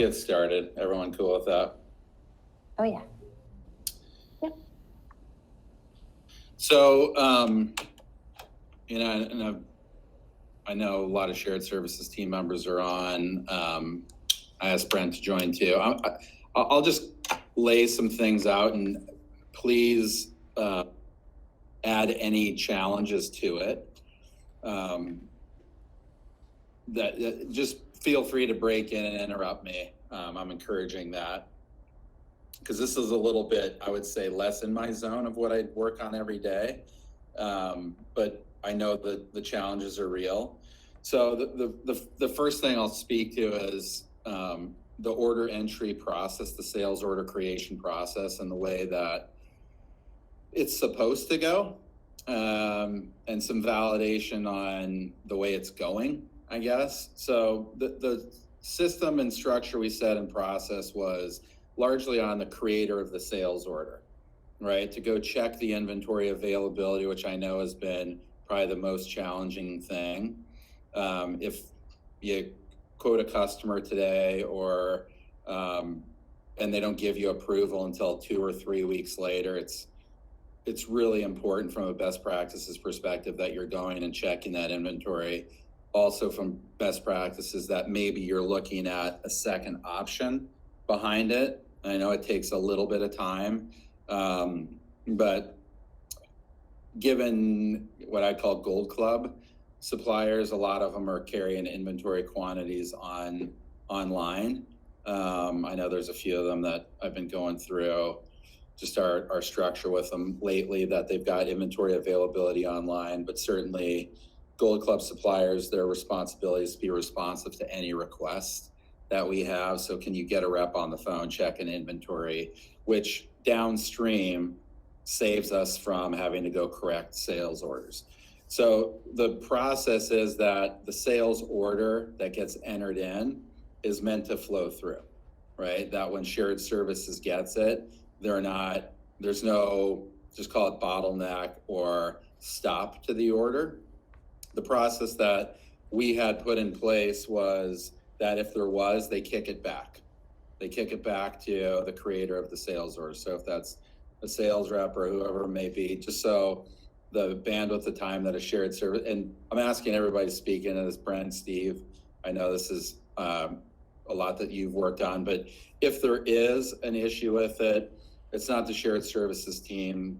get started. Everyone cool with that? Oh, yeah. So, and I know a lot of shared services team members are on. I asked Brent to join too. I'll just lay some things out, and please add any challenges to it. That just feel free to break in and interrupt me. I'm encouraging that, because this is a little bit, I would say, less in my zone of what I work on every day. But I know that the challenges are real. So the first thing I'll speak to is the order entry process, the sales order creation process, and the way that it's supposed to go, and some validation on the way it's going, I guess. So the system and structure we set in process was largely on the creator of the sales order, right? To go check the inventory availability, which I know has been probably the most challenging thing. If you quote a customer today or, and they don't give you approval until 2 or 3 weeks later, it's really important from a best practices perspective that you're going and checking that inventory. Also from best practices that maybe you're looking at a second option behind it. I know it takes a little bit of time, but given what I call Gold Club suppliers, a lot of them are carrying inventory quantities online. I know there's a few of them that I've been going through just our structure with them lately, that they've got inventory availability online, but certainly Gold Club suppliers, their responsibility is to be responsive to any request that we have. So can you get a rep on the phone, check an inventory, which downstream saves us from having to go correct sales orders. So the process is that the sales order that gets entered in is meant to flow through, right? That when shared services gets it, there's no, just call it bottleneck or stop to the order. The process that we had put in place was that if there was, they kick it back. They kick it back to the creator of the sales order. So if that's a sales rep or whoever it may be, just so the bandwidth, the time that a shared service, and I'm asking everybody to speak into this, Brent, Steve, I know this is a lot that you've worked on, but if there is an issue with it, it's not the shared services team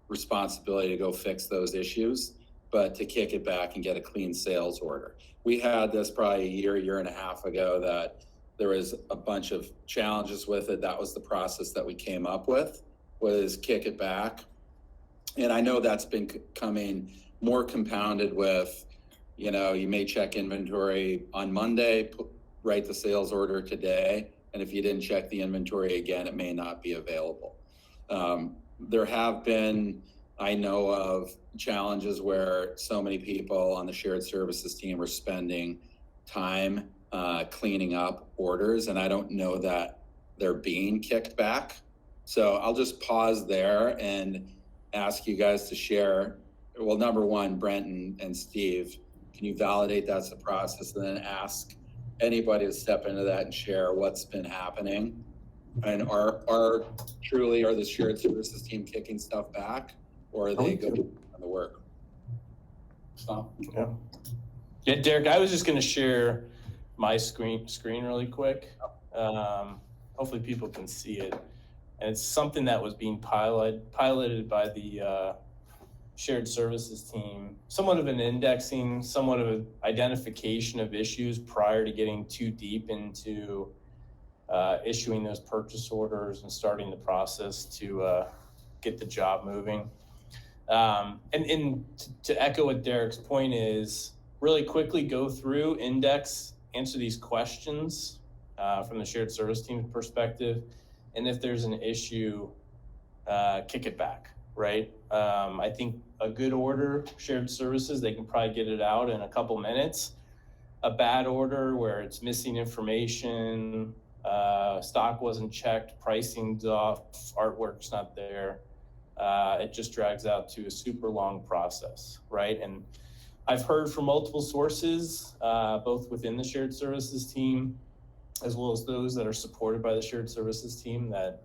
responsibility to go fix those issues, but to kick it back and get a clean sales order. We had this probably a year and a half ago, that there was a bunch of challenges with it. That was the process that we came up with, was kick it back. And I know that's been coming more compounded with, you may check inventory on Monday, write the sales order today, and if you didn't check the inventory again, it may not be available. There have been, I know of, challenges where so many people on the shared services team are spending time cleaning up orders, and I don't know that they're being kicked back. So I'll just pause there and ask you guys to share. Well, number one, Brent and Steve, can you validate that's the process, and then ask anybody to step into that and share what's been happening? And are the shared services team kicking stuff back, or are they going on the work? So, yeah, Derek, I was just going to share my screen really quick. Hopefully people can see it. And it's something that was being piloted by the shared services team, somewhat of an indexing, somewhat of an identification of issues prior to getting too deep into issuing those purchase orders and starting the process to get the job moving. And to echo what Derek's point is, really quickly go through, index, answer these questions from the shared service team perspective. And if there's an issue, kick it back, right? I think a good order, shared services, they can probably get it out in a couple minutes. A bad order where it's missing information, stock wasn't checked, pricing's off, artwork's not there, it just drags out to a super long process, right? And I've heard from multiple sources, both within the shared services team as well as those that are supported by the shared services team that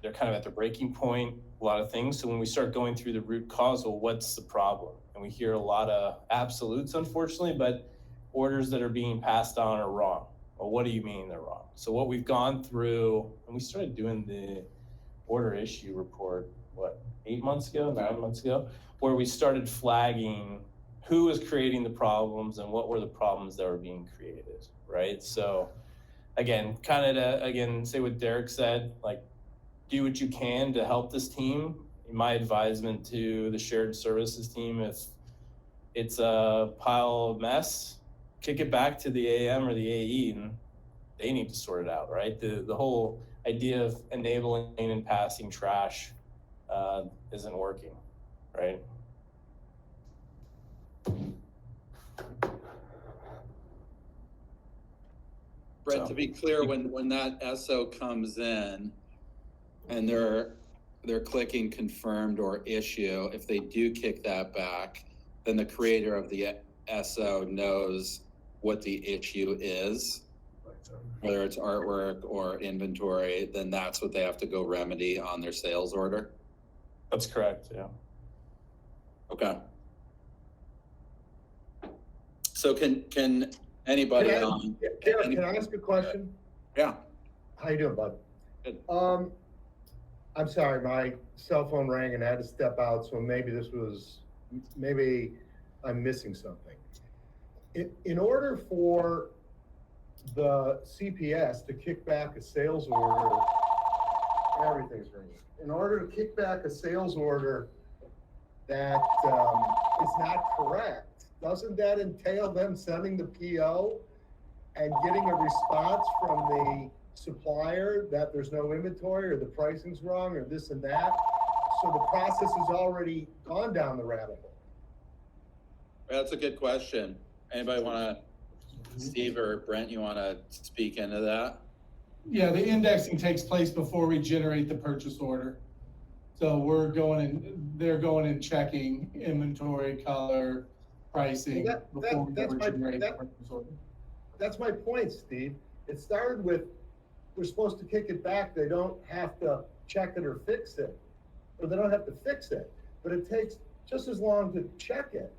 they're kind of at the breaking point, a lot of things. So when we start going through the root cause, well, what's the problem? And we hear a lot of absolutes, unfortunately, but orders that are being passed on are wrong. Well, what do you mean they're wrong? So what we've gone through, and we started doing the order issue report, 9 months ago, where we started flagging who was creating the problems and what were the problems that were being created, right? So again, kind of to, say what Derek said, like, do what you can to help this team. My advisement to the shared services team, if it's a pile of mess, kick it back to the AM or the AE and they need to sort it out, right? The whole idea of enabling and passing trash isn't working, right? Brett, to be clear, when that SO comes in and they're clicking confirmed or issue, if they do kick that back, then the creator of the SO knows what the issue is, whether it's artwork or inventory, then that's what they have to go remedy on their sales order. That's correct, yeah. Okay. So can anybody Can I ask a question? Yeah. How you doing, bud? Good. I'm sorry, my cell phone rang and I had to step out, so maybe I'm missing something. In order for the CPS to kick back a sales order, everything's ringing. In order to kick back a sales order that is not correct, doesn't that entail them sending the PO and getting a response from the supplier that there's no inventory or the pricing's wrong or this and that? So the process has already gone down the rabbit hole. That's a good question. Anybody want to, Steve or Brent, you want to speak into that? Yeah, the indexing takes place before we generate the purchase order. So they're going and checking inventory, color, pricing before we generate the purchase order. That's my point, Steve. It started with, we're supposed to kick it back. They don't have to check it or fix it, or they don't have to fix it, but it takes just as long to check it.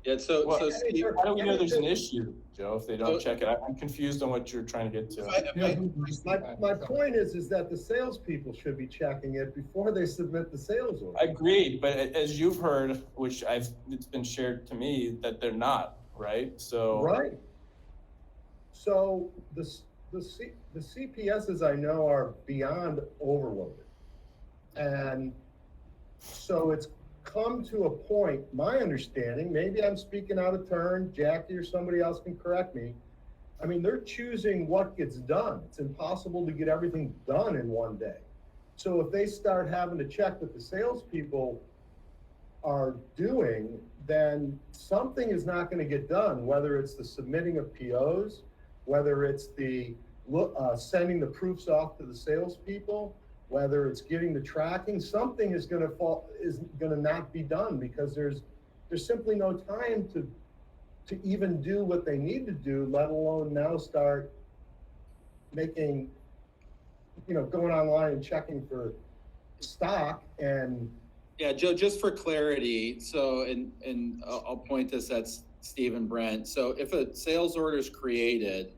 Yeah, so Steve, how do we know there's an issue, Joe, if they don't check it? I'm confused on what you're trying to get to. My point is that the salespeople should be checking it before they submit the sales order. Agreed, but as you've heard, which it's been shared to me, that they're not, right? So right. So the CPSs I know are beyond overloaded, and so it's come to a point, my understanding, maybe I'm speaking out of turn, Jackie or somebody else can correct me. I mean, they're choosing what gets done. It's impossible to get everything done in one day. So if they start having to check what the salespeople are doing, then something is not going to get done, whether it's the submitting of POs, whether it's the sending the proofs off to the salespeople, whether it's getting the tracking, something is going to not be done because there's simply no time to even do what they need to do, let alone now start making, going online and checking for stock. And yeah, Joe, just for clarity, so and I'll point this at Steve and Brent. So if a sales order is created,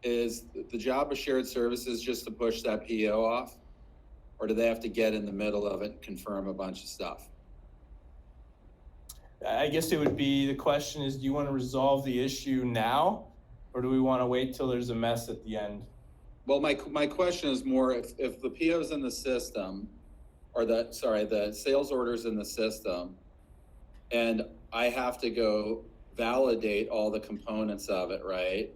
is the job of shared services just to push that PO off? Or do they have to get in the middle of it and confirm a bunch of stuff? I guess it would be, the question is, do you want to resolve the issue now? Or do we want to wait till there's a mess at the end? Well, my question is more if the PO's in the system, or the sales order's in the system, and I have to go validate all the components of it, right?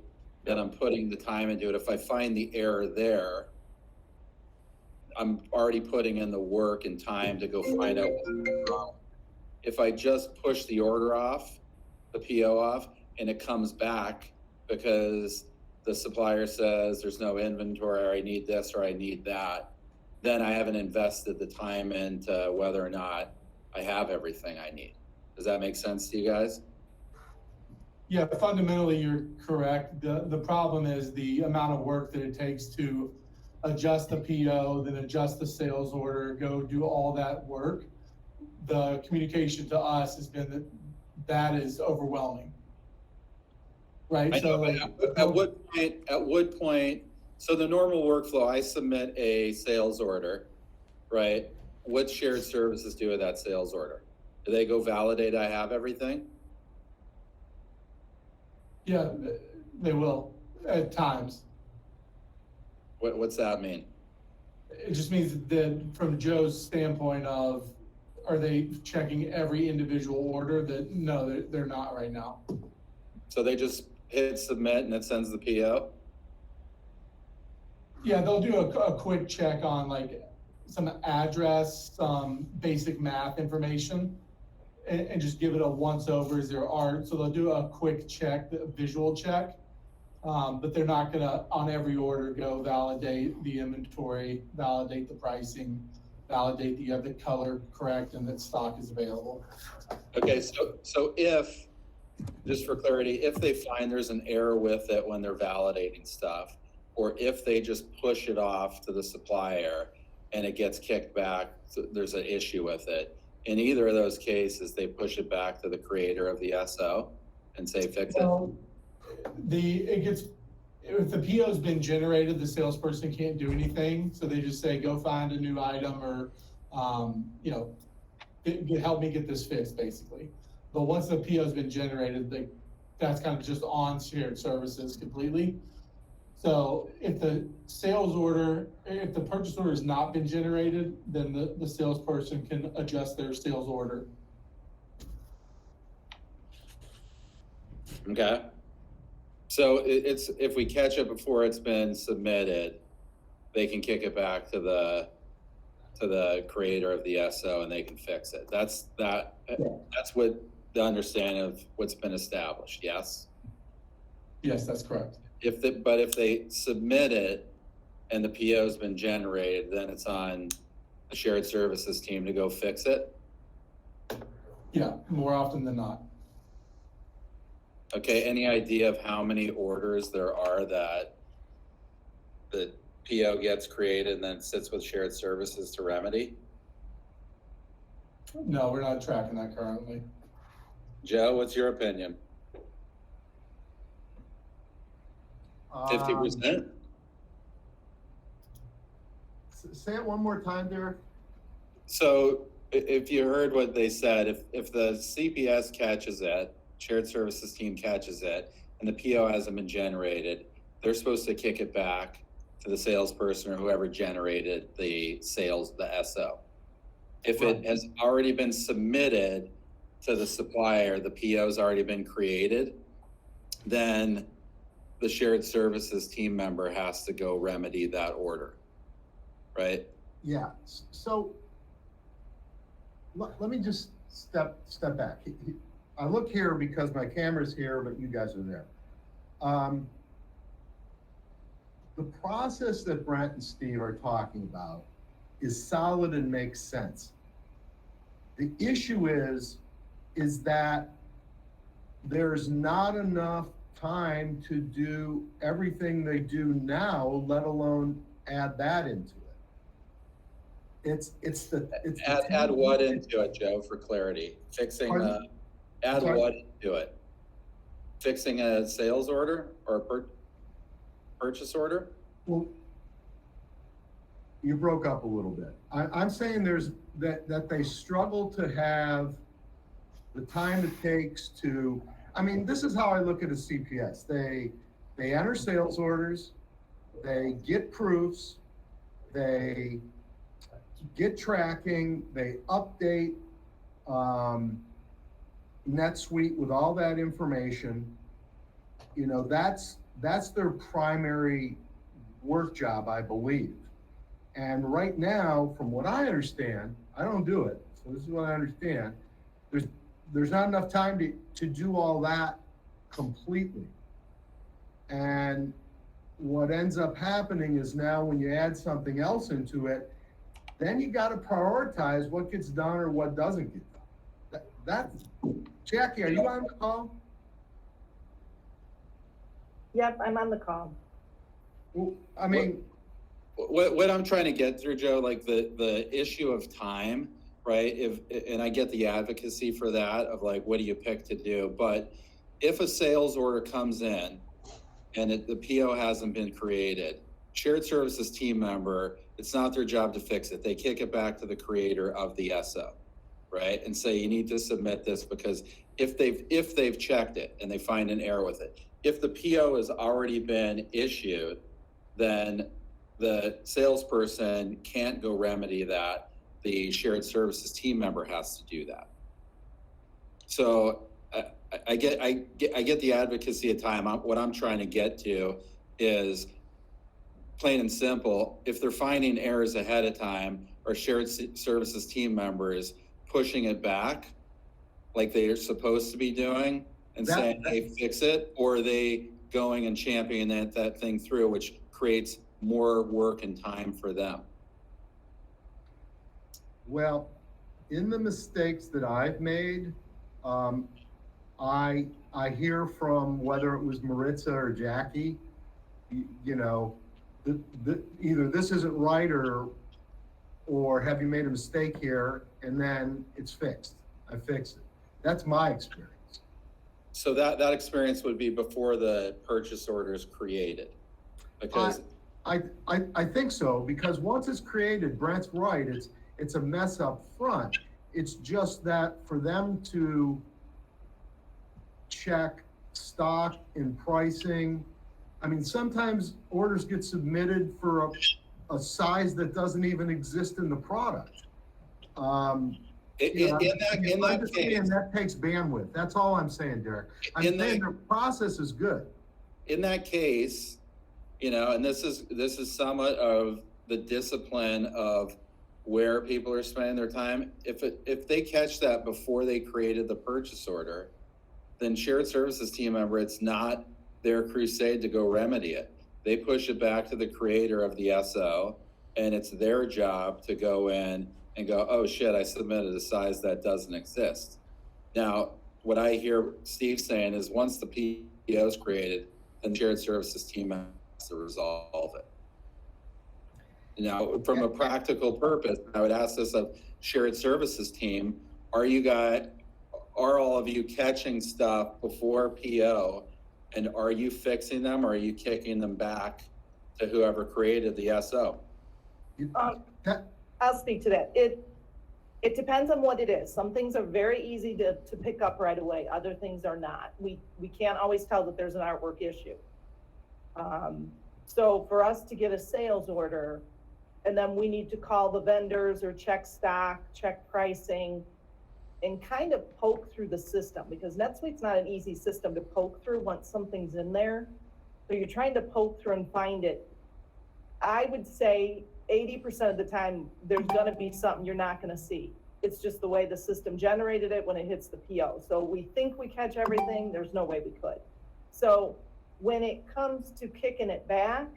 Then I'm putting the time into it. If I find the error there, I'm already putting in the work and time to go find out what's wrong. If I just push the order off, the PO off, and it comes back because the supplier says there's no inventory, or I need this, or I need that, then I haven't invested the time into whether or not I have everything I need. Does that make sense to you guys? Yeah, fundamentally, you're correct. The problem is the amount of work that it takes to adjust the PO, then adjust the sales order, go do all that work. The communication to us has been that that is overwhelming. Right, I so know, like. but at what point, so the normal workflow, I submit a sales order, right? What shared services do with that sales order? Do they go validate I have everything? Yeah, they will at times. What's that mean? It just means that from Joe's standpoint of, are they checking every individual order? That no, they're not right now. So they just hit submit and it sends the PO? Yeah, they'll do a quick check on like some address, some basic math information, and just give it a once over. Is there art? So they'll do a quick check, a visual check, but they're not gonna on every order go validate the inventory, validate the pricing, validate that you have the color correct and that stock is available. Okay, so if, just for clarity, if they find there's an error with it when they're validating stuff, or if they just push it off to the supplier and it gets kicked back, so there's an issue with it. In either of those cases, they push it back to the creator of the SO and say, fix it. So if the PO's been generated, the salesperson can't do anything. So they just say, go find a new item or, help me get this fixed basically. But once the PO's been generated, that's kind of just on shared services completely. So if the purchase order has not been generated, then the salesperson can adjust their sales order. Okay. So it's, if we catch it before it's been submitted, they can kick it back to the creator of the SO and they can fix it. That's what the understanding of what's been established, yes? Yes, that's correct. But if they submit it and the PO's been generated, then it's on the shared services team to go fix it? Yeah, more often than not. Okay, any idea of how many orders there are that the PO gets created and then sits with shared services to remedy? No, we're not tracking that currently. Joe, what's your opinion? 50%? Say it one more time, Derek. So if you heard what they said, if the CPS catches it, shared services team catches it, and the PO hasn't been generated, they're supposed to kick it back to the salesperson or whoever generated the SO. If it has already been submitted to the supplier, the PO's already been created, then the shared services team member has to go remedy that order, right? Yeah, so let me just step back. I look here because my camera's here, but you guys are there. The process that Brent and Steve are talking about is solid and makes sense. The issue is that there's not enough time to do everything they do now, let alone add that into it. Add what into it, Joe, for clarity? Add what into it? Fixing a sales order or a purchase order? Well, you broke up a little bit. I'm saying that they struggle to have the time it takes to, this is how I look at a CPS. They enter sales orders, they get proofs, they get tracking, they update NetSuite with all that information. That's their primary work job, I believe. And right now, from what I understand, I don't do it, so this is what I understand, there's not enough time to do all that completely. And what ends up happening is now when you add something else into it, then you got to prioritize what gets done or what doesn't get done. Jackie, are you on the call? Yep, I'm on the call. Well, I mean, What I'm trying to get through, Joe, like the issue of time, right? And I get the advocacy for that of like, what do you pick to do? But if a sales order comes in and the PO hasn't been created, shared services team member, it's not their job to fix it. They kick it back to the creator of the SO, right? And say, you need to submit this because if they've checked it and they find an error with it, if the PO has already been issued, then the salesperson can't go remedy that. The shared services team member has to do that. So I get the advocacy of time. What I'm trying to get to is plain and simple. If they're finding errors ahead of time, or shared services team members pushing it back like they are supposed to be doing and saying, hey, fix it, or are they going and championing that thing through, which creates more work and time for them? well, in the mistakes that I've made, I hear from whether it was Maritza or Jackie, you know, either this isn't right or have you made a mistake here, and then it's fixed. I fixed it. That's my experience. So that experience would be before the purchase order is created, because I think so, because once it's created, Brent's right, it's a mess up front. It's just that for them to check stock and pricing, I mean, sometimes orders get submitted for a size that doesn't even exist in the product. in that case, that takes bandwidth. That's all I'm saying, Derek. I'm saying the process is good. In that case, you know, and this is somewhat of the discipline of where people are spending their time. If they catch that before they created the purchase order, then shared services team member, it's not their crusade to go remedy it. They push it back to the creator of the SO, and it's their job to go in and go, oh shit, I submitted a size that doesn't exist. Now, what I hear Steve saying is once the PO is created, then shared services team has to resolve it. Now, from a practical purpose, I would ask this of shared services team, are all of you catching stuff before PO, and are you fixing them, or are you kicking them back to whoever created the SO? I'll speak to that. It depends on what it is. Some things are very easy to pick up right away. Other things are not. We can't always tell that there's an artwork issue. So for us to get a sales order, and then we need to call the vendors or check stock, check pricing, and kind of poke through the system, because NetSuite's not an easy system to poke through once something's in there. So you're trying to poke through and find it. I would say 80% of the time, there's gonna be something you're not gonna see. It's just the way the system generated it when it hits the PO. So we think we catch everything, there's no way we could. So when it comes to kicking it back,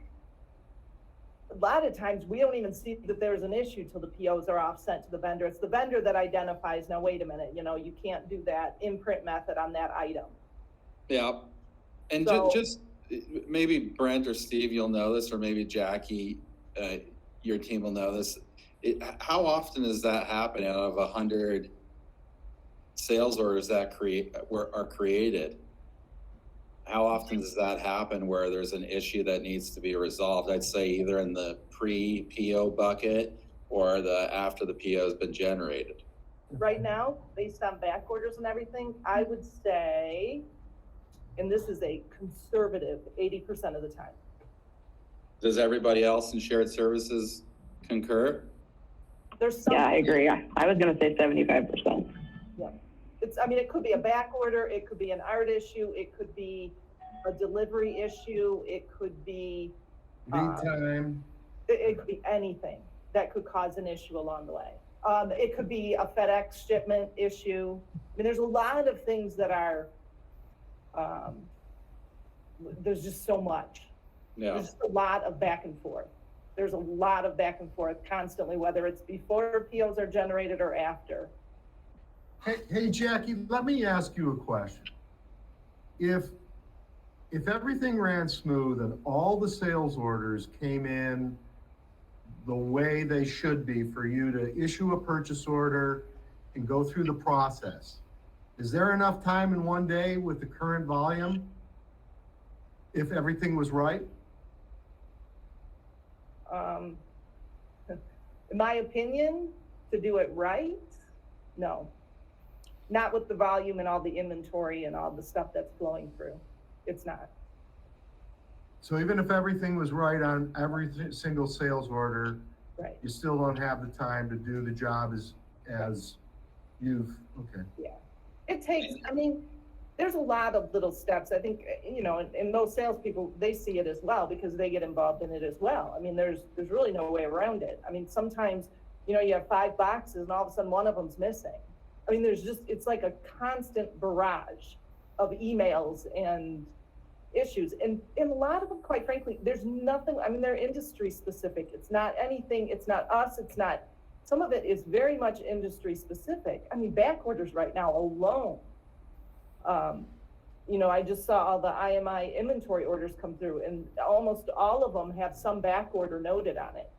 a lot of times we don't even see that there's an issue till the POs are off sent to the vendor. It's the vendor that identifies, now wait a minute, you know, you can't do that imprint method on that item. Yeah, and So, just maybe Brent or Steve, you'll know this, or maybe Jackie, your team will know this. How often does that happen out of 100 sales orders that are created? How often does that happen where there's an issue that needs to be resolved? I'd say either in the pre-PO bucket or the after the PO has been generated. right now, based on back orders and everything, I would say, and this is a conservative 80% of the time. Does everybody else in shared services concur? There's some. Yeah, I agree. I was gonna say 75%. Yeah, I mean, it could be a back order, it could be an art issue, it could be a delivery issue, it could be. Lead time. It could be anything that could cause an issue along the way. It could be a FedEx shipment issue. I mean, there's a lot of things that are, there's just so much. Yeah. There's just a lot of back and forth. There's a lot of back and forth constantly, whether it's before POs are generated or after. Hey, Jackie, let me ask you a question. If if everything ran smooth and all the sales orders came in the way they should be for you to issue a purchase order and go through the process, is there enough time in one day with the current volume if everything was right? In my opinion, to do it right, no. Not with the volume and all the inventory and all the stuff that's flowing through. It's not. So even if everything was right on every single sales order, Right. you still don't have the time to do the job as you've, okay. Yeah. It takes, I mean, there's a lot of little steps. I think, you know, and those salespeople, they see it as well because they get involved in it as well. I mean, there's really no way around it. I mean, sometimes, you know, you have 5 boxes and all of a sudden one of them's missing. I mean, it's like a constant barrage of emails and issues. And a lot of them, quite frankly, there's nothing, I mean, they're industry specific. It's not anything, it's not us, some of it is very much industry specific. I mean, back orders right now alone. You know, I just saw all the IMI inventory orders come through and almost all of them have some back order noted on it.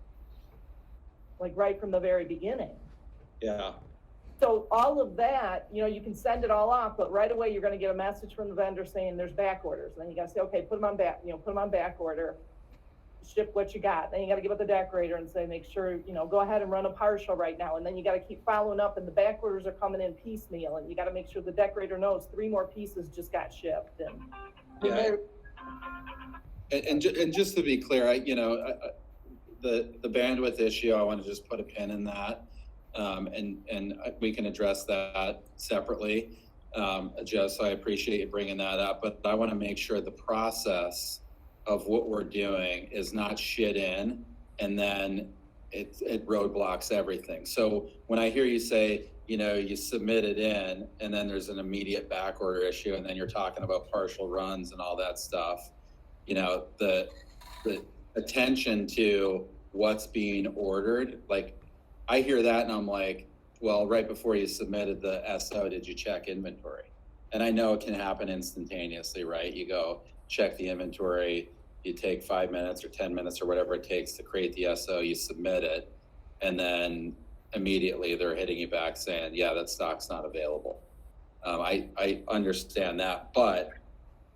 Like right from the very beginning. Yeah. So all of that, you know, you can send it all off, but right away you're gonna get a message from the vendor saying there's back orders. And then you gotta say, okay, put them on back order, ship what you got. Then you gotta give it the decorator and say, make sure, you know, go ahead and run a partial right now. And then you gotta keep following up and the back orders are coming in piecemeal and you gotta make sure the decorator knows 3 more pieces just got shipped. And Yeah. And just to be clear, the bandwidth issue, I want to just put a pin in that. And we can address that separately. Joe, so I appreciate you bringing that up, but I want to make sure the process of what we're doing is not shit in and then it roadblocks everything. So when I hear you say, you know, you submit it in and then there's an immediate back order issue and then you're talking about partial runs and all that stuff, you know, the attention to what's being ordered, like I hear that and I'm like, well, right before you submitted the SO, did you check inventory? And I know it can happen instantaneously, right? You go check the inventory, you take 5 minutes or 10 minutes or whatever it takes to create the SO, you submit it, and then immediately they're hitting you back saying, yeah, that stock's not available. I understand that, but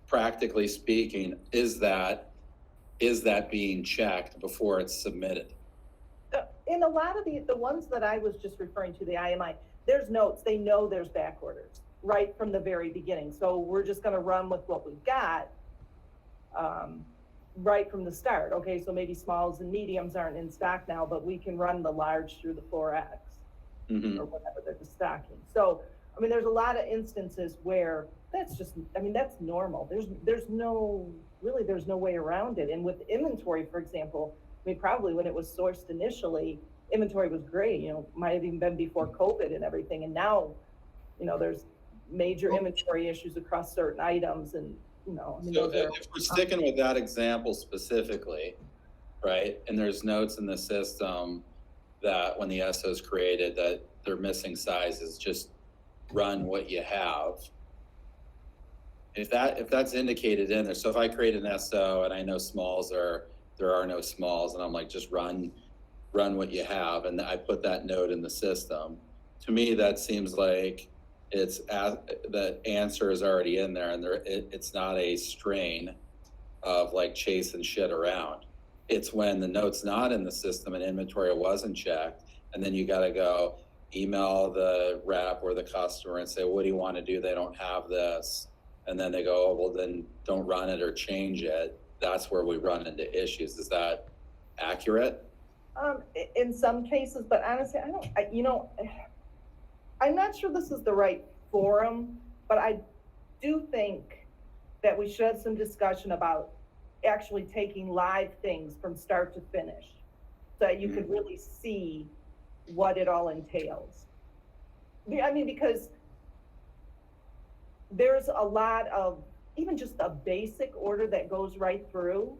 practically speaking, is that being checked before it's submitted? In a lot of the ones that I was just referring to, the IMI, there's notes, they know there's back orders right from the very beginning. So we're just gonna run with what we've got right from the start. Okay, so maybe smalls and mediums aren't in stock now, but we can run the large through the 4X or whatever they're stocking. So, I mean, there's a lot of instances where that's just, I mean, that's normal. There's no way around it. And with inventory, for example, I mean, probably when it was sourced initially, inventory was great, you know, might have even been before COVID and everything. And now, you know, there's major inventory issues across certain items and, you know. I mean, So if we're sticking with that example specifically, right, and there's notes in the system that when the SO is created that they're missing sizes, just run what you have. If that's indicated in there, so if I create an SO and I know there are no smalls, and I'm like, just run what you have, and I put that note in the system. To me, that seems like the answer is already in there, and it's not a strain of like chasing shit around. It's when the note's not in the system and inventory wasn't checked, and then you got to go email the rep or the customer and say, what do you want to do? They don't have this. And then they go, oh, well, then don't run it or change it. That's where we run into issues. Is that accurate? In some cases, but honestly, I'm not sure this is the right forum, but I do think that we should have some discussion about actually taking live things from start to finish so that you could really see what it all entails. I mean, because there's a lot of, even just a basic order that goes right through,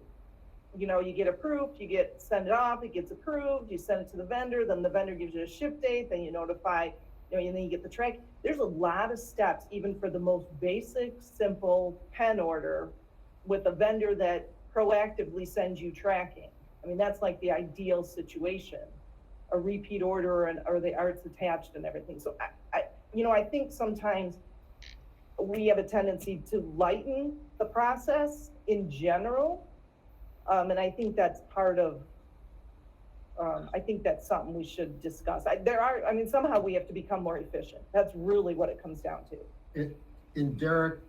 you know, you get approved, send it off, it gets approved, you send it to the vendor, then the vendor gives you a ship date, then you notify, you know, and then you get the track. There's a lot of steps, even for the most basic, simple pen order, with a vendor that proactively sends you tracking. I mean, that's like the ideal situation, a repeat order or the art's attached and everything. So I think sometimes we have a tendency to lighten the process in general. And I think that's part of, I think that's something we should discuss. Somehow we have to become more efficient. That's really what it comes down to. And Derek,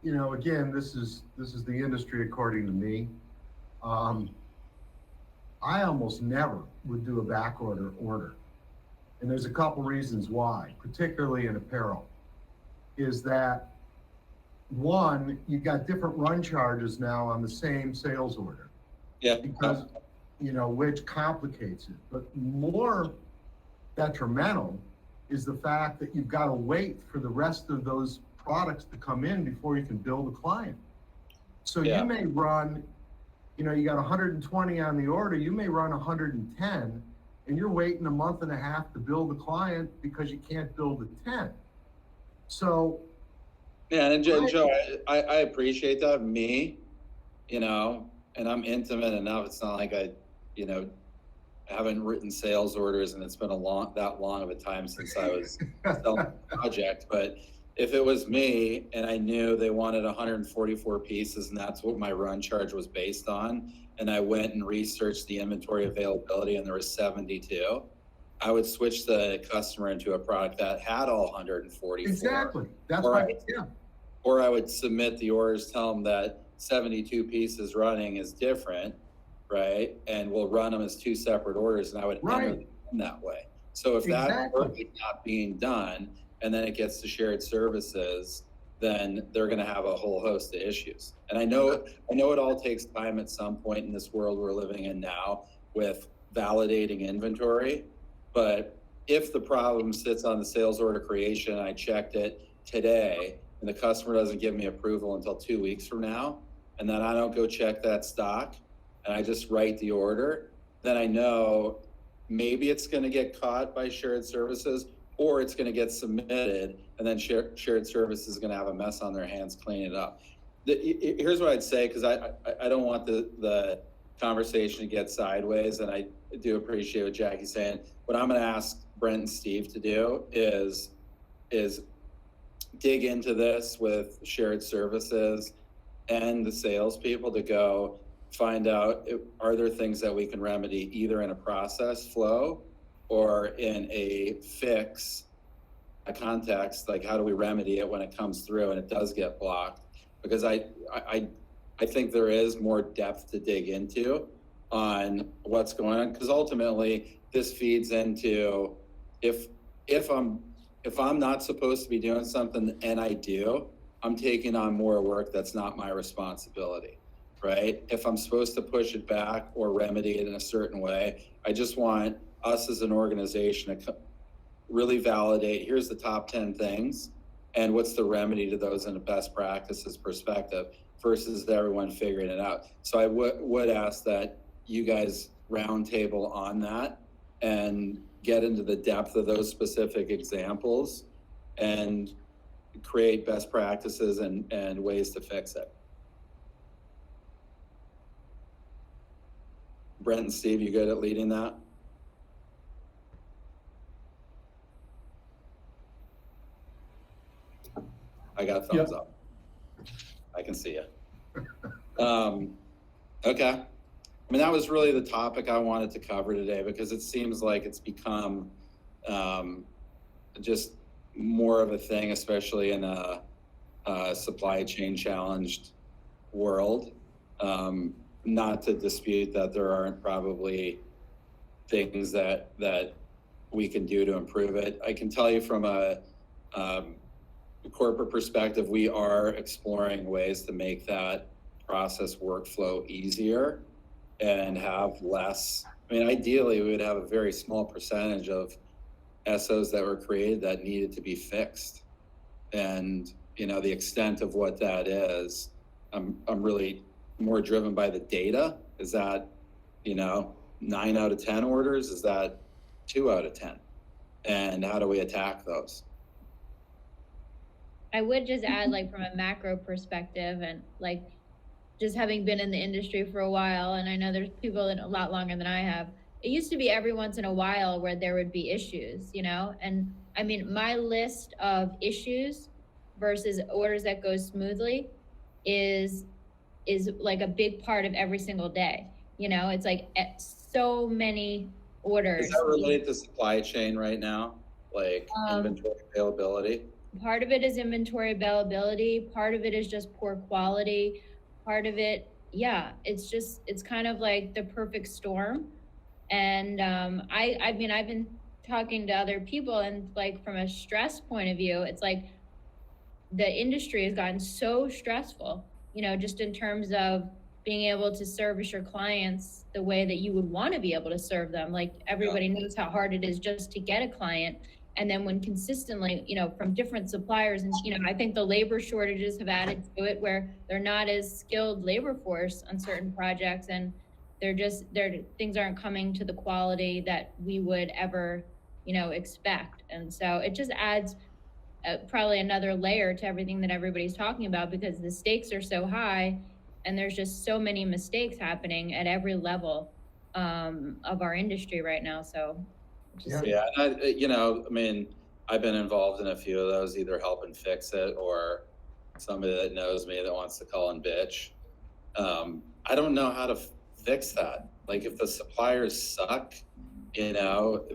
again, this is the industry according to me. I almost never would do a back order. And there's a couple reasons why, particularly in apparel, is that one, you've got different run charges now on the same sales order. Yeah. Because, which complicates it. But more detrimental is the fact that you've got to wait for the rest of those products to come in before you can bill the client. So you may run, you got 120 on the order, you may run 110, and you're waiting a month and a half to bill the client because you can't bill the 10. So. Yeah, and Joe, I appreciate that. Me, and I'm intimate enough. It's not like I haven't written sales orders and it's been that long of a time since I was selling the project. But if it was me and I knew they wanted 144 pieces and that's what my run charge was based on, and I went and researched the inventory availability and there was 72, I would switch the customer into a product that had all 144. Exactly. That's right. Yeah. Or I would submit the orders, tell them that 72 pieces running is different, right? And we'll run them as two separate orders, and I would enter them in that way. So if that work is not being done, and then it gets to shared services, then they're going to have a whole host of issues. And I know it all takes time at some point in this world we're living in now with validating inventory. But if the problem sits on the sales order creation, I checked it today, and the customer doesn't give me approval until 2 weeks from now, and then I don't go check that stock, and I just write the order, then I know maybe it's going to get caught by shared services, or it's going to get submitted, and then shared services is going to have a mess on their hands cleaning it up. Here's what I'd say, because I don't want the conversation to get sideways, and I do appreciate what Jackie's saying. What I'm going to ask Brent and Steve to do is dig into this with shared services and the salespeople to go find out, are there things that we can remedy either in a process flow or in a fix, a context, like how do we remedy it when it comes through and it does get blocked? Because I think there is more depth to dig into on what's going on, because ultimately this feeds into if I'm not supposed to be doing something and I do, I'm taking on more work that's not my responsibility, right? If I'm supposed to push it back or remedy it in a certain way, I just want us as an organization to really validate, here's the top 10 things and what's the remedy to those in a best practices perspective versus everyone figuring it out. So I would ask that you guys roundtable on that and get into the depth of those specific examples and create best practices and ways to fix it. Brent and Steve, you good at leading that? I got thumbs up. I can see you. Okay. I mean, that was really the topic I wanted to cover today, because it seems like it's become just more of a thing, especially in a supply chain challenged world. Not to dispute that there aren't probably things that we can do to improve it. I can tell you from a corporate perspective, we are exploring ways to make that process workflow easier and have less. I mean, ideally, we would have a very small percentage of SOs that were created that needed to be fixed. And, the extent of what that is, I'm really more driven by the data. Is that, 9 out of 10 orders? Is that 2 out of 10? And how do we attack those? I would just add, from a macro perspective and just having been in the industry for a while, and I know there's people that a lot longer than I have, it used to be every once in a while where there would be issues, you know? And I mean, my list of issues versus orders that go smoothly is like a big part of every single day. You know, it's like so many orders. Is that related to supply chain right now? Like inventory availability? Part of it is inventory availability. Part of it is just poor quality. Part of it, yeah, it's kind of like the perfect storm. And I mean, I've been talking to other people, and like from a stress point of view, it's like the industry has gotten so stressful, you know, just in terms of being able to service your clients the way that you would want to be able to serve them. Like everybody knows how hard it is just to get a client. And then when consistently, you know, from different suppliers, and, you know, I think the labor shortages have added to it where they're not as skilled labor force on certain projects, and things aren't coming to the quality that we would ever, you know, expect. And so it just adds probably another layer to everything that everybody's talking about, because the stakes are so high and there's just so many mistakes happening at every level of our industry right now. So yeah, and you know, I mean, I've been involved in a few of those, either helping fix it or somebody that knows me that wants to call and bitch. I don't know how to fix that. Like if the suppliers suck, you know,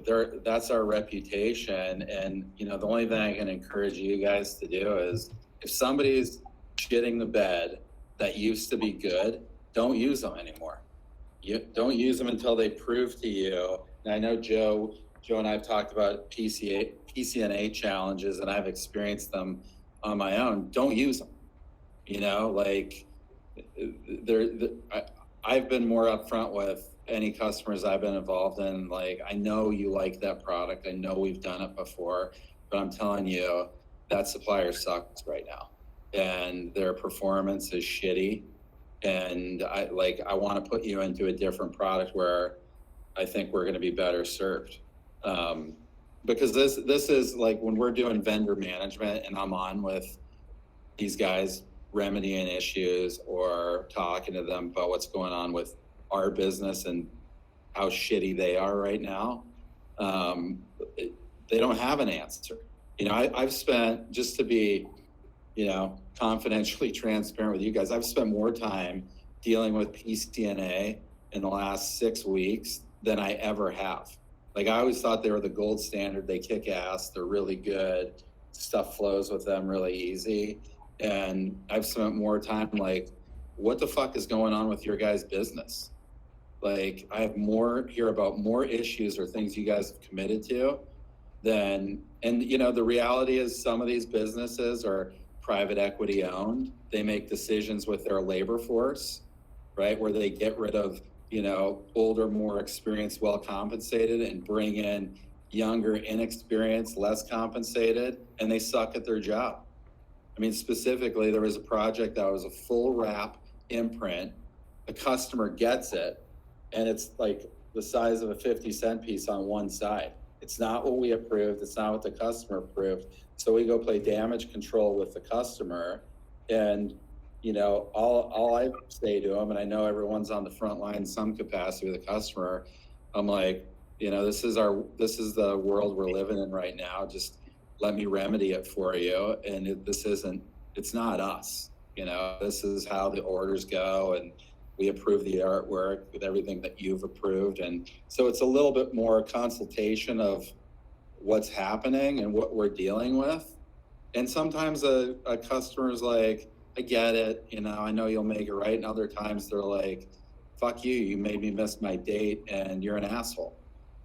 that's our reputation. And, you know, the only thing I can encourage you guys to do is if somebody's shitting the bed that used to be good, don't use them anymore. You don't use them until they prove to you. And I know Joe and I've talked about PCNA challenges, and I've experienced them on my own. Don't use them. You know, like I've been more upfront with any customers I've been involved in. Like, I know you like that product. I know we've done it before, but I'm telling you that supplier sucks right now and their performance is shitty. And I want to put you into a different product where I think we're going to be better served. Because this is like when we're doing vendor management and I'm on with these guys remedying issues or talking to them about what's going on with our business and how shitty they are right now. They don't have an answer. You know, I've spent, just to be, you know, confidentially transparent with you guys, I've spent more time dealing with PCNA in the last 6 weeks than I ever have. Like, I always thought they were the gold standard. They kick ass. They're really good. Stuff flows with them really easy. And I've spent more time like, what the fuck is going on with your guys' business? Like, I have hear about more issues or things you guys have committed to than, and you know, the reality is some of these businesses are private equity owned. They make decisions with their labor force, right? Where they get rid of, you know, older, more experienced, well compensated, and bring in younger, inexperienced, less compensated, and they suck at their job. I mean, specifically, there was a project that was a full wrap imprint. The customer gets it, and it's like the size of a 50-cent piece on one side. It's not what we approved. It's not what the customer approved. So we go play damage control with the customer. And, you know, all I say to them, and I know everyone's on the front line in some capacity with the customer, I'm like, you know, this is the world we're living in right now. Just let me remedy it for you. And it's not us. You know, this is how the orders go, and we approve the artwork with everything that you've approved. And so it's a little bit more consultation of what's happening and what we're dealing with. And sometimes a customer's like, I get it, you know, I know you'll make it right. And other times they're like, fuck you, you made me miss my date and you're an asshole,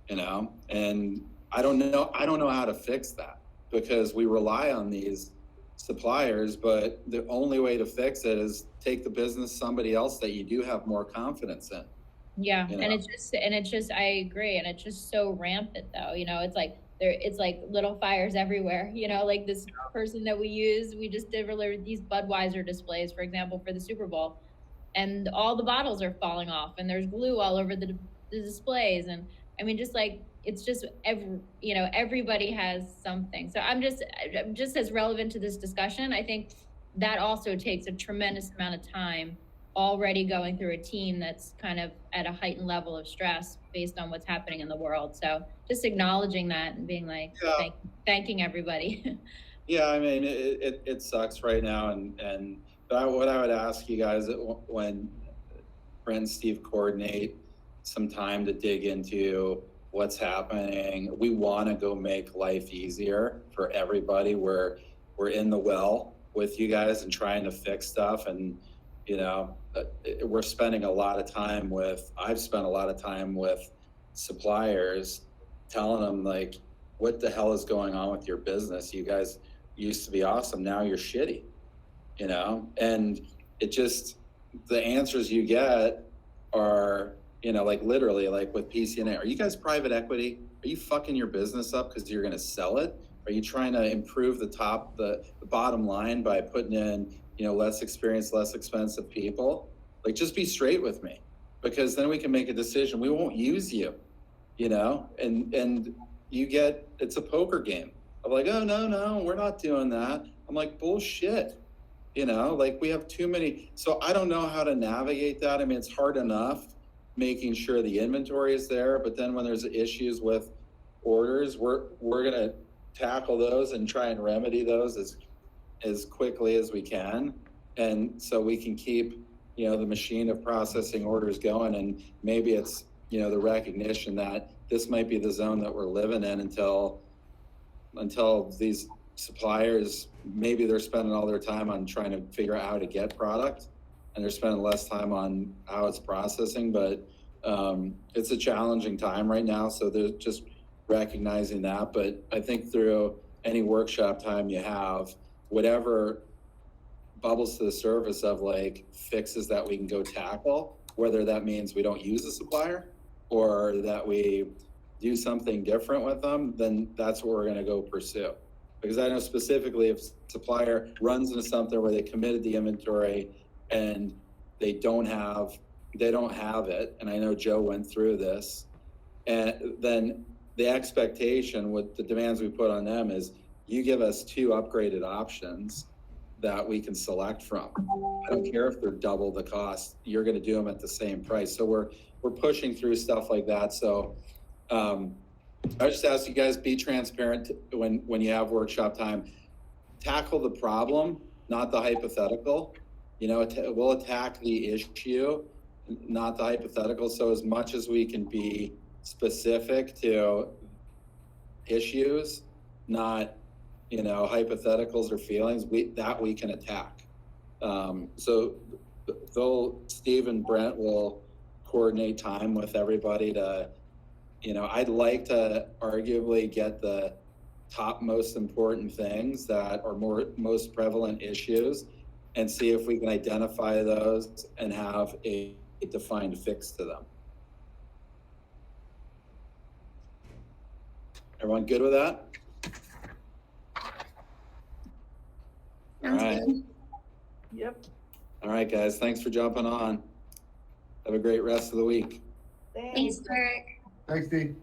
you know? And I don't know how to fix that, because we rely on these suppliers, but the only way to fix it is take the business somebody else that you do have more confidence in. Yeah, You know? and it's just I agree, and it's just so rampant though. You know, it's like little fires everywhere. You know, like this person that we just delivered these Budweiser displays, for example, for the Super Bowl, and all the bottles are falling off, and there's glue all over the displays, and I mean, just like it's just everybody has something. So I'm just as relevant to this discussion. I think that also takes a tremendous amount of time already going through a team that's kind of at a heightened level of stress based on what's happening in the world. So just acknowledging that and being like, Yeah. thanking everybody. Yeah, I mean, it sucks right now, but what I would ask you guys, when Brent and Steve coordinate some time to dig into what's happening, we want to go make life easier for everybody. We're in the well with you guys and trying to fix stuff, and we're spending a lot of time I've spent a lot of time with suppliers, telling them like, what the hell is going on with your business? You guys used to be awesome, now you're shitty, and it just, the answers you get are, like literally, like with PCNA, are you guys private equity? Are you fucking your business up because you're going to sell it? Are you trying to improve the bottom line by putting in, less experienced, less expensive people? Like, just be straight with me, because then we can make a decision. We won't use you, and you get, it's a poker game. I'm like, oh, no, we're not doing that. I'm like, bullshit. Like, we have too many. So I don't know how to navigate that. I mean, it's hard enough making sure the inventory is there, but then when there's issues with orders, we're going to tackle those and try and remedy those as quickly as we can. And so we can keep, the machine of processing orders going. And maybe it's, the recognition that this might be the zone that we're living in until these suppliers, maybe they're spending all their time on trying to figure out how to get product, and they're spending less time on how it's processing. But it's a challenging time right now, so they're just recognizing that. But I think through any workshop time you have, whatever bubbles to the surface of like fixes that we can go tackle, whether that means we don't use a supplier or that we do something different with them, then that's what we're going to go pursue. Because I know specifically if supplier runs into something where they committed the inventory and they don't have it, and I know Joe went through this, and then the expectation with the demands we put on them is, you give us 2 upgraded options that we can select from. I don't care if they're double the cost, you're going to do them at the same price. So we're pushing through stuff like that. So I just ask you guys, be transparent when you have workshop time. Tackle the problem, not the hypothetical. We'll attack the issue, not the hypothetical. So as much as we can be specific to issues, not hypotheticals or feelings, we can attack. So Steve and Brent will coordinate time with everybody to, I'd like to arguably get the top most important things that are most prevalent issues and see if we can identify those and have a defined fix to them. Everyone good with that? All right. Yep, All right, guys. Thanks for jumping on. Have a great rest of the week. thanks. Thanks, Derek. Thanks, Steve.